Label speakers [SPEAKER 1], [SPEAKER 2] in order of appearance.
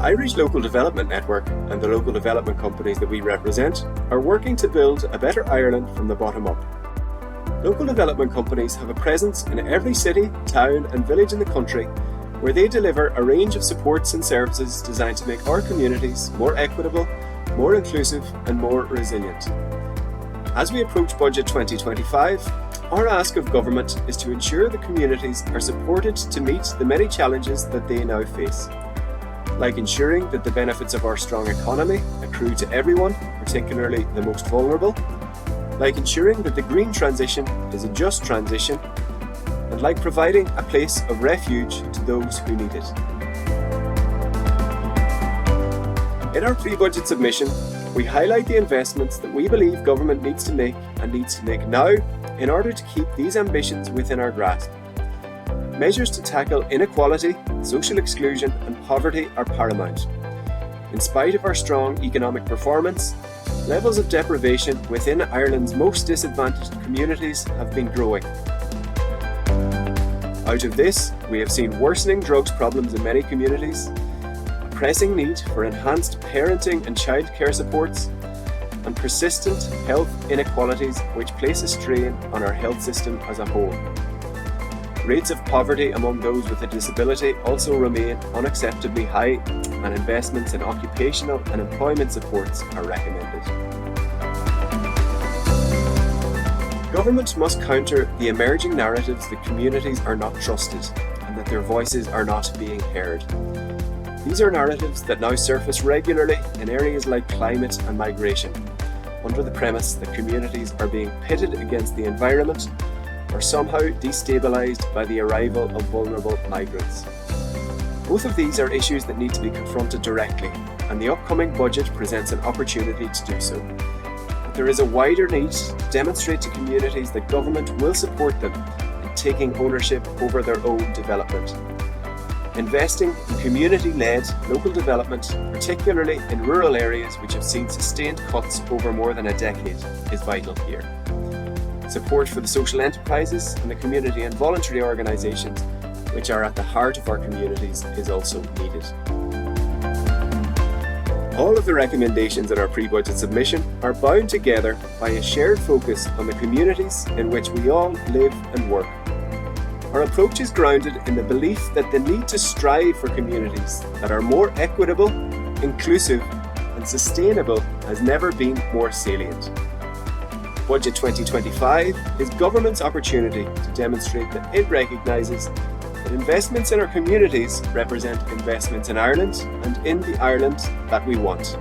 [SPEAKER 1] Irish Local Development Network and the local development companies that we represent are working to build a better Ireland from the bottom up. Local development companies have a presence in every city, town and village in the country where they deliver a range of supports and services designed to make our communities more equitable, more inclusive and more resilient. As we approach Budget 2025, our ask of government is to ensure the communities are supported to meet the many challenges that they now face, like ensuring that the benefits of our strong economy accrue to everyone, particularly the most vulnerable, like ensuring that the green transition is a just transition, and like providing a place of refuge to those who need it. In our pre-budget submission, we highlight the investments that we believe government needs to make and needs to make now in order to keep these ambitions within our grasp. Measures to tackle inequality, social exclusion and poverty are paramount. In spite of our strong economic performance, levels of deprivation within Ireland's most disadvantaged communities have been growing. Out of this, we have seen worsening drugs problems in many communities, a pressing need for enhanced parenting and childcare supports, and persistent health inequalities which place a strain on our health system as a whole. Rates of poverty among those with a disability also remain unacceptably high, and investments in occupational and employment supports are recommended. Government must counter the emerging narratives that communities are not trusted and that their voices are not being heard. These are narratives that now surface regularly in areas like climate and migration, under the premise that communities are being pitted against the environment or somehow destabilised by the arrival of vulnerable migrants. Both of these are issues that need to be confronted directly, and the upcoming budget presents an opportunity to do so. But there is a wider need to demonstrate to communities that government will support them in taking ownership over their own development. Investing in community-led local development, particularly in rural areas which have seen sustained cuts over more than a decade, is vital here. Support for the social enterprises and the community and voluntary organisations which are at the heart of our communities is also needed. All of the recommendations in our pre-budget submission are bound together by a shared focus on the communities in which we all live and work. Our approach is grounded in the belief that the need to strive for communities that are more equitable, inclusive and sustainable has never been more salient. Budget 2025 is government's opportunity to demonstrate that it recognises that investments in our communities represent investments in Ireland and in the Ireland that we want.